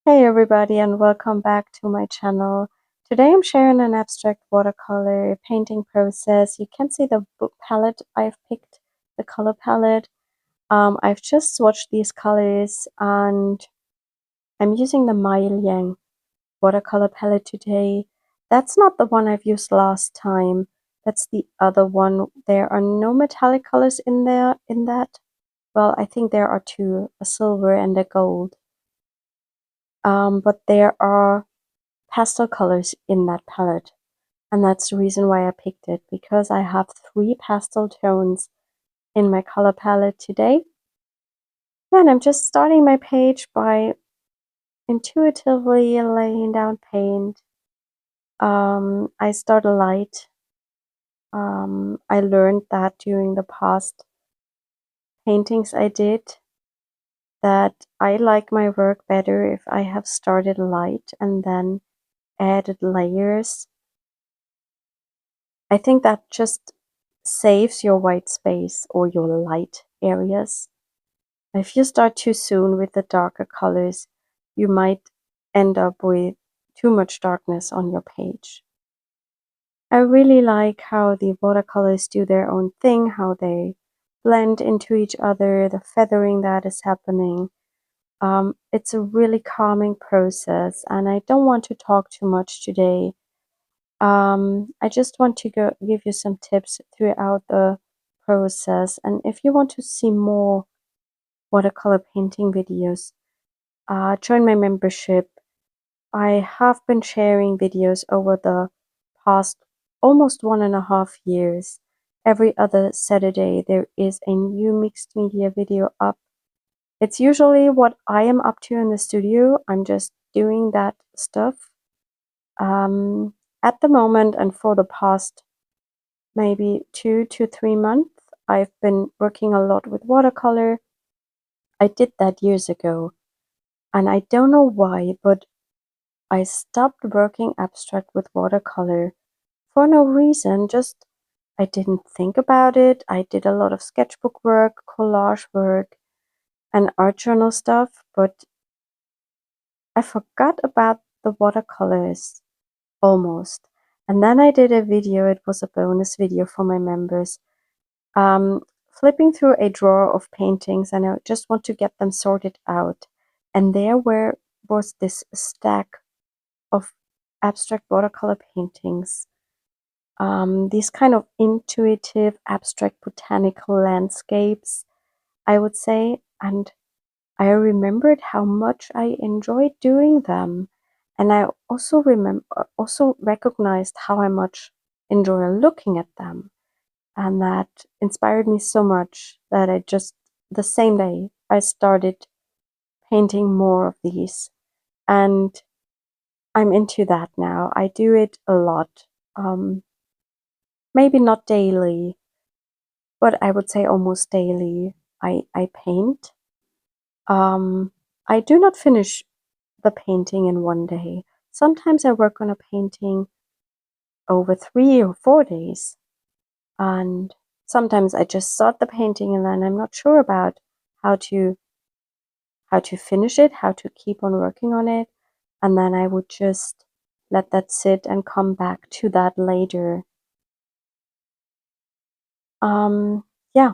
Hey everybody, and welcome back to my channel. Today I'm sharing an abstract watercolor painting process. You can see the palette I've picked, the color palette. I've just swatched these colors and I'm using the Mei Liang watercolor palette today. That's not the one I've used last time. That's the other one. There are no metallic colors in that. Well, I think there are two, a silver and a gold. But there are pastel colors in that palette, and that's the reason why I picked it, because I have 3 pastel tones in my color palette today. And I'm just starting my page by intuitively laying down paint. I start light. I learned that during the past paintings I did, that I like my work better if I have started light and then added layers. I think that just saves your white space or your light areas. If you start too soon with the darker colors, you might end up with too much darkness on your page. I really like how the watercolors do their own thing, how they blend into each other, the feathering that is happening. It's a really calming process, and I don't want to talk too much today. I just want to give you some tips throughout the process, and if you want to see more watercolor painting videos, join my membership. I have been sharing videos over the past almost 1.5 years. Every other Saturday there is a new mixed media video up. It's usually what I am up to in the studio. I'm just doing that stuff. At the moment and for the past maybe 2 to 3 months, I've been working a lot with watercolor. I did that years ago, and I don't know why, but I stopped working abstract with watercolor for no reason, just I didn't think about it. I did a lot of sketchbook work, collage work, and art journal stuff, but I forgot about the watercolors almost. And then I did a video, it was a bonus video for my members, flipping through a drawer of paintings, and I just want to get them sorted out. And there was this stack of abstract watercolor paintings, these kind of intuitive abstract botanical landscapes, I would say. And I remembered how much I enjoyed doing them. And I also recognized how I much enjoy looking at them. And that inspired me so much that the same day, I started painting more of these. And I'm into that now. I do it a lot. Maybe not daily, but I would say almost daily. I paint. I do not finish the painting in one day. Sometimes I work on a painting over 3 or 4 days. And sometimes I just start the painting and then I'm not sure about how to finish it, how to keep on working on it, and then I would just let that sit and come back to that later. Yeah,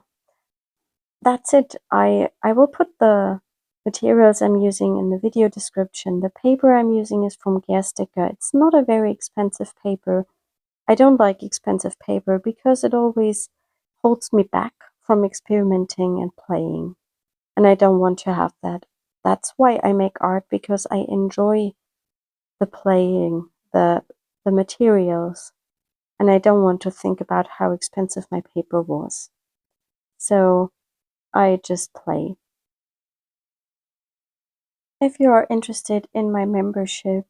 that's it. I will put the materials I'm using in the video description. The paper I'm using is from Gerstaecker. It's not a very expensive paper. I don't like expensive paper because it always holds me back from experimenting and playing. And I don't want to have that. That's why I make art, because I enjoy the playing, the materials, and I don't want to think about how expensive my paper was. So I just play. If you are interested in my membership,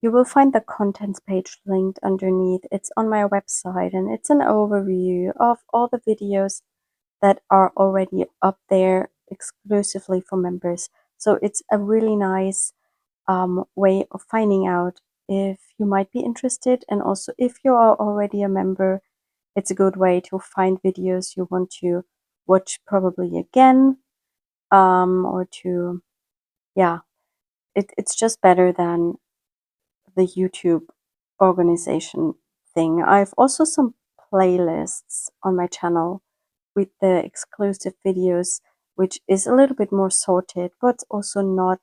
you will find the contents page linked underneath. It's on my website, and it's an overview of all the videos that are already up there exclusively for members. So it's a really nice way of finding out if you might be interested, and also if you are already a member, it's a good way to find videos you want to watch probably again, or to, yeah, it's just better than the YouTube organization thing. I've also some playlists on my channel with the exclusive videos, which is a little bit more sorted, but also not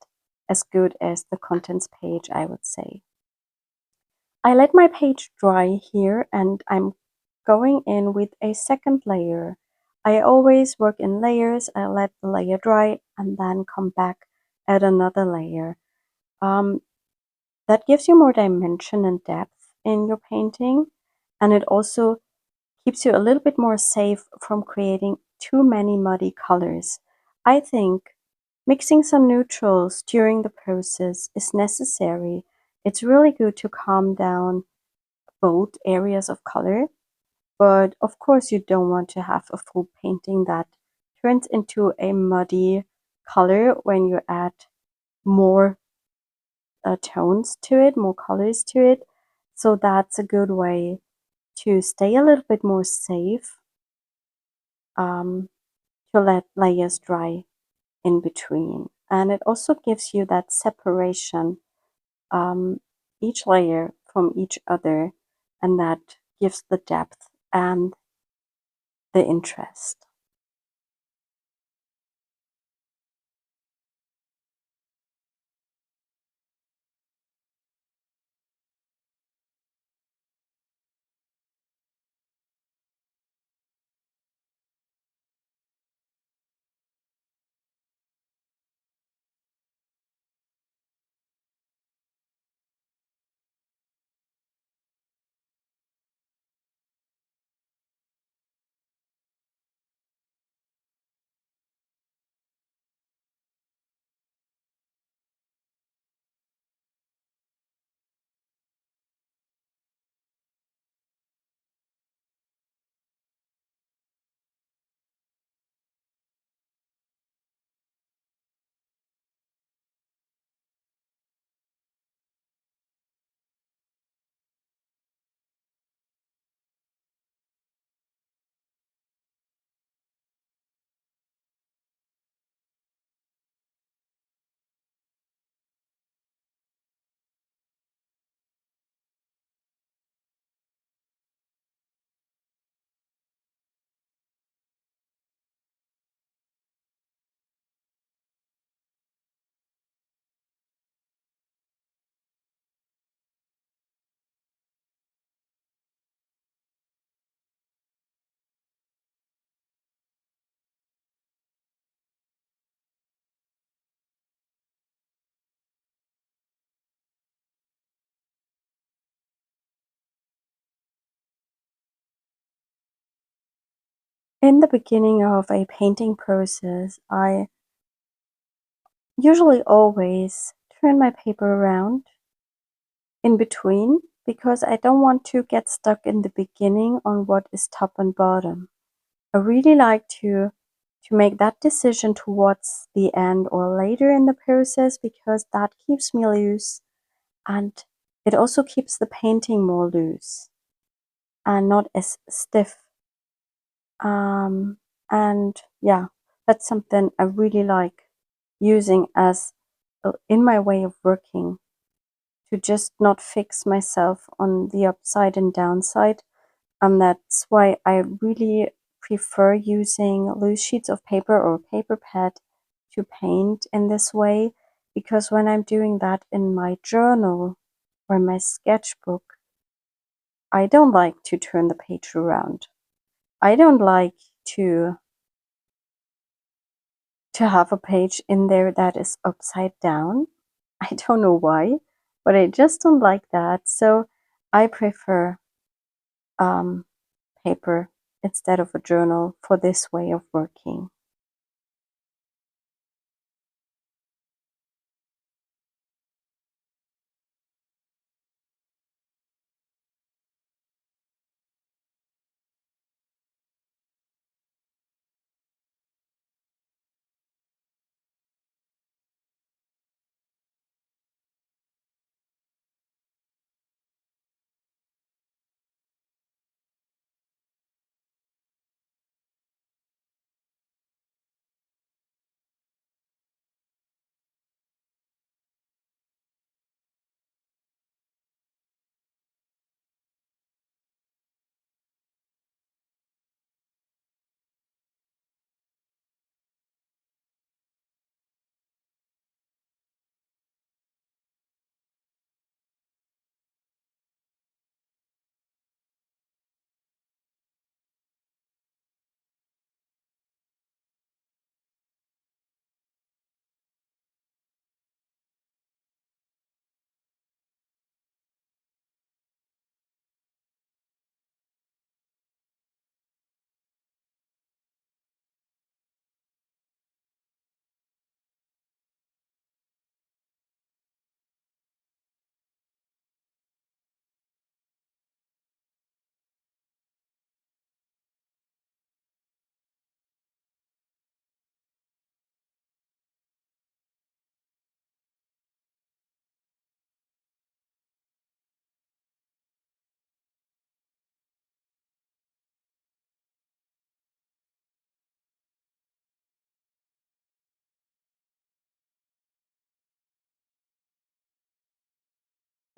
as good as the contents page, I would say. I let my page dry here and I'm going in with a second layer. I always work in layers. I let the layer dry and then come back, add another layer. That gives you more dimension and depth in your painting, and it also keeps you a little bit more safe from creating too many muddy colors. I think mixing some neutrals during the process is necessary. It's really good to calm down both areas of color, but of course you don't want to have a full painting that turns into a muddy color when you add more tones to it, more colors to it. So that's a good way to stay a little bit more safe, to let layers dry in between. And it also gives you that separation, each layer from each other, and that gives the depth and the interest. In the beginning of a painting process, I usually always turn my paper around in between because I don't want to get stuck in the beginning on what is top and bottom. I really like to make that decision towards the end or later in the process because that keeps me loose, and it also keeps the painting more loose and not as stiff. And yeah, that's something I really like using as in my way of working, to just not fix myself on the upside and downside. And that's why I really prefer using loose sheets of paper or paper pad to paint in this way, because when I'm doing that in my journal or my sketchbook, I don't like to turn the page around. I don't like to have a page in there that is upside down. I don't know why, but I just don't like that. So I prefer um, paper instead of a journal for this way of working.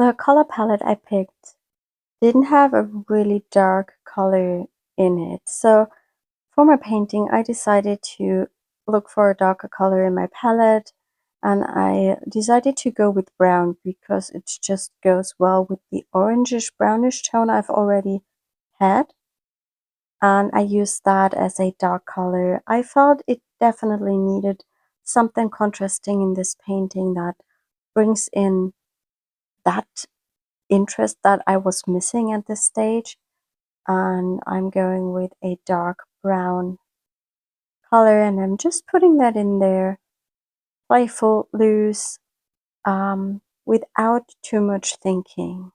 The color palette I picked didn't have a really dark color in it. So for my painting, I decided to look for a darker color in my palette, and I decided to go with brown because it just goes well with the orangish brownish tone I've already had. And I used that as a dark color. I felt it definitely needed something contrasting in this painting that brings in that interest that I was missing at this stage. And I'm going with a dark brown color, and I'm just putting that in there, playful, loose, without too much thinking.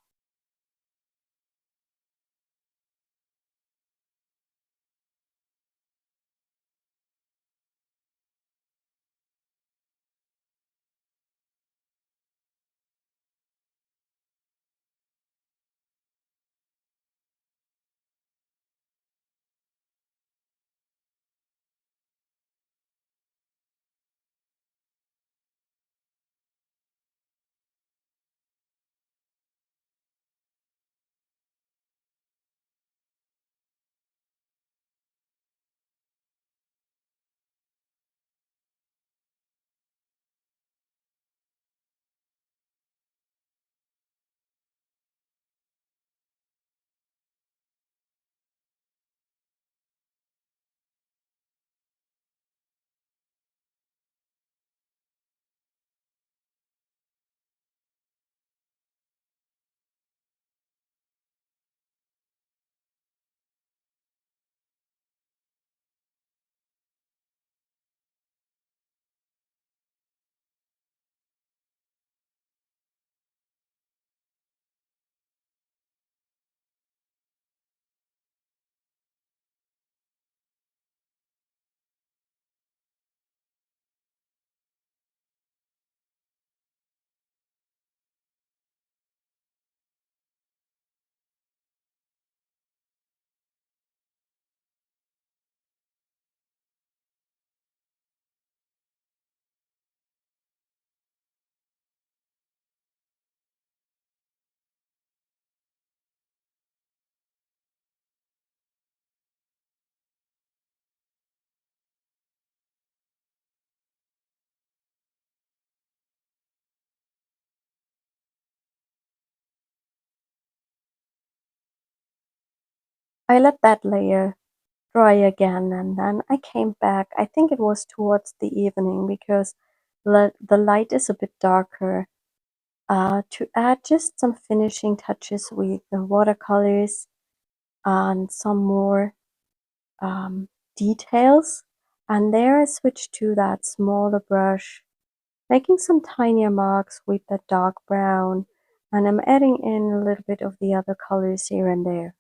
I let that layer dry again, and then I came back. I think it was towards the evening because the light is a bit darker, to add just some finishing touches with the watercolors and some more details. And there I switched to that smaller brush, making some tinier marks with the dark brown, and I'm adding in a little bit of the other colors here and there.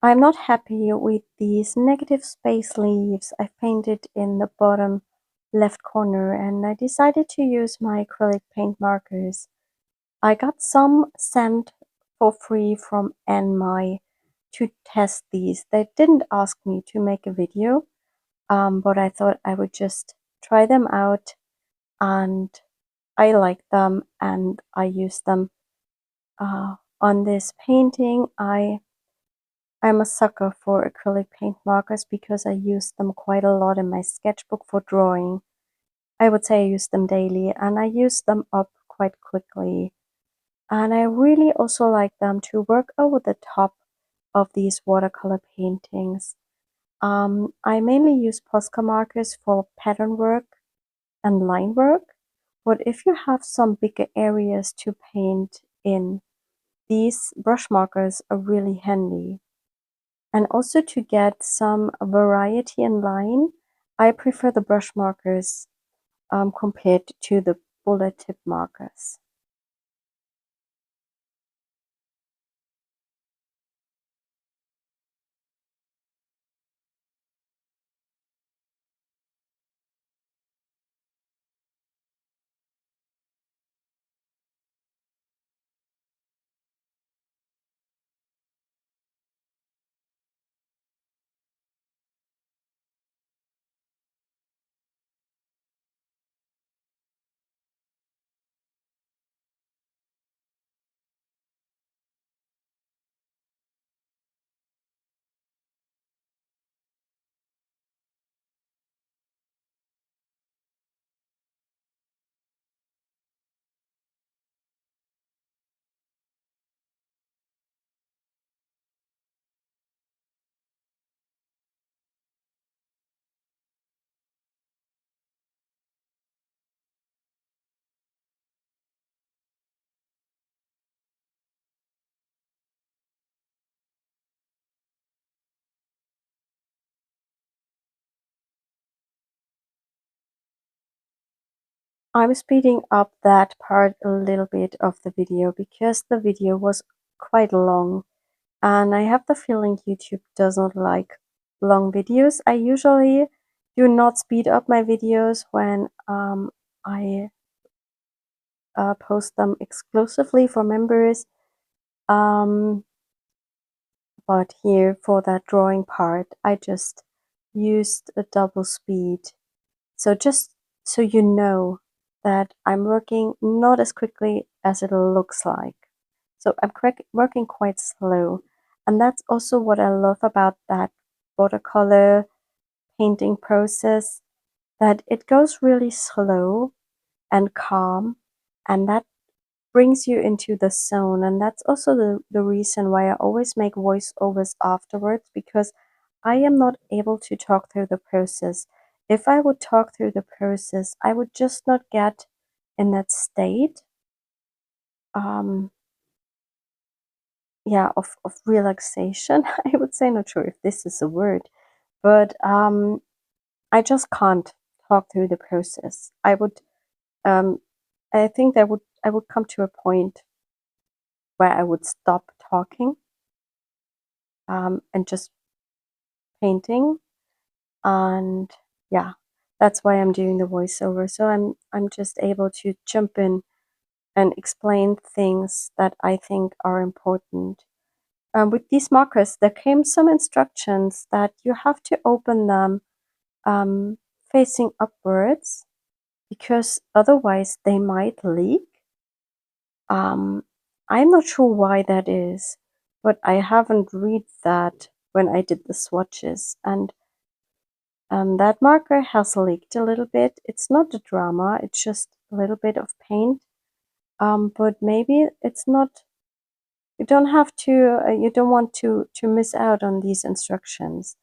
I'm not happy with these negative space leaves I've painted in the bottom left corner, and I decided to use my acrylic paint markers. I got some sent for free from ENMY to test these. They didn't ask me to make a video, but I thought I would just try them out, and I like them and I use them on this painting. I'm a sucker for acrylic paint markers because I use them quite a lot in my sketchbook for drawing. I would say I use them daily, and I use them up quite quickly. And I really also like them to work over the top of these watercolor paintings. I mainly use Posca markers for pattern work and line work, but if you have some bigger areas to paint in, these brush markers are really handy. And also to get some variety in line, I prefer the brush markers compared to the bullet tip markers. I'm speeding up that part a little bit of the video because the video was quite long, and I have the feeling YouTube doesn't like long videos. I usually do not speed up my videos when I post them exclusively for members. But here for that drawing part, I just used a double speed. So just so you know that I'm working not as quickly as it looks like. So I'm working quite slow. And that's also what I love about that watercolor painting process, that it goes really slow and calm, and that brings you into the zone. And that's also the reason why I always make voiceovers afterwards, because I am not able to talk through the process. If I would talk through the process, I would just not get in that state yeah, of relaxation. I would say, not sure if this is a word, but I just can't talk through the process. Um I think I would come to a point where I would stop talking and just painting. And yeah, that's why I'm doing the voiceover. So I'm just able to jump in and explain things that I think are important. With these markers, there came some instructions that you have to open them facing upwards, because otherwise they might leak. I'm not sure why that is, but I haven't read that when I did the swatches, and that marker has leaked a little bit. It's not a drama, it's just a little bit of paint. But maybe it's not, you don't have to, you don't want to miss out on these instructions.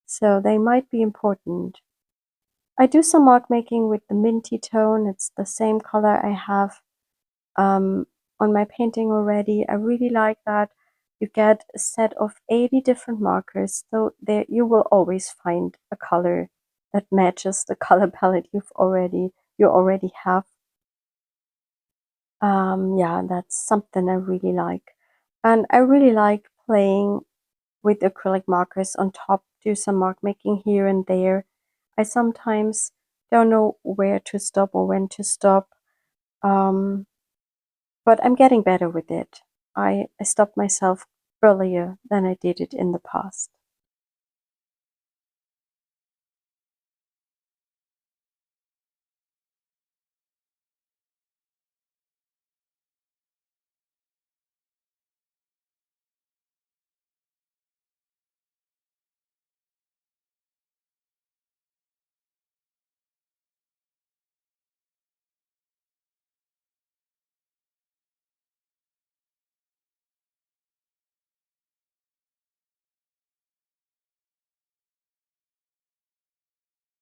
So they might be important. I do some mark making with the minty tone. It's the same color I have on my painting already. I really like that. You get a set of 80 different markers, so there you will always find a color that matches the color palette you already have. Yeah, that's something I really like. And I really like playing with acrylic markers on top, do some mark making here and there. I sometimes don't know where to stop or when to stop, but I'm getting better with it. I stopped myself earlier than I did it in the past.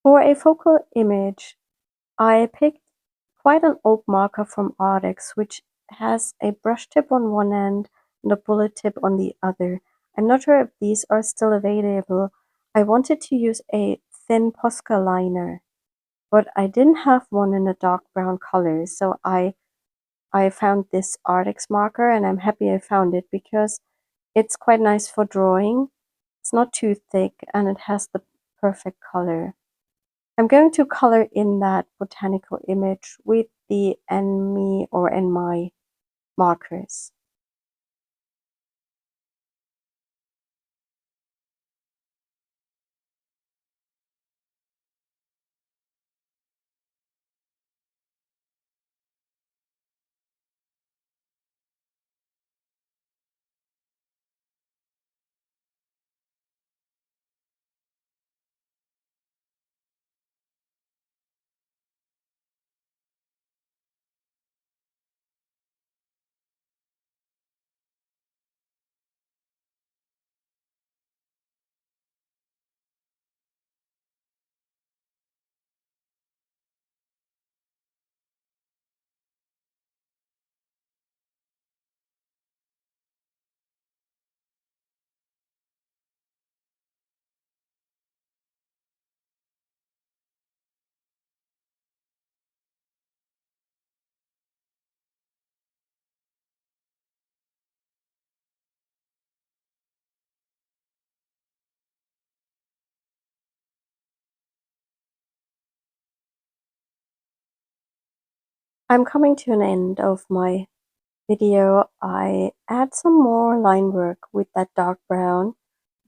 For a focal image, I picked quite an old marker from Arrtx, which has a brush tip on one end and a bullet tip on the other. I'm not sure if these are still available. I wanted to use a thin Posca liner, but I didn't have one in a dark brown color, so I found this Arrtx marker, and I'm happy I found it because it's quite nice for drawing. It's not too thick and it has the perfect color. I'm going to color in that botanical image with the ENMY or ENMY markers. I'm coming to an end of my video. I add some more line work with that dark brown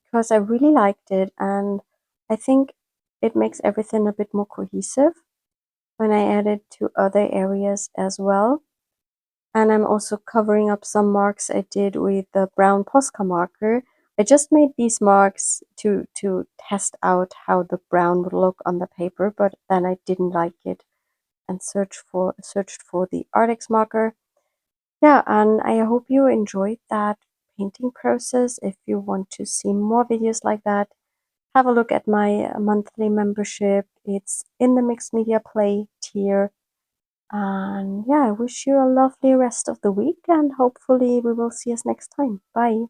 because I really liked it, and I think it makes everything a bit more cohesive when I add it to other areas as well. And I'm also covering up some marks I did with the brown Posca marker. I just made these marks to test out how the brown would look on the paper, but then I didn't like it and searched for the Arrtx marker. Yeah, and I hope you enjoyed that painting process. If you want to see more videos like that, have a look at my monthly membership. It's in the Mixed Media Play tier. And yeah, I wish you a lovely rest of the week, and hopefully we will see us next time. Bye.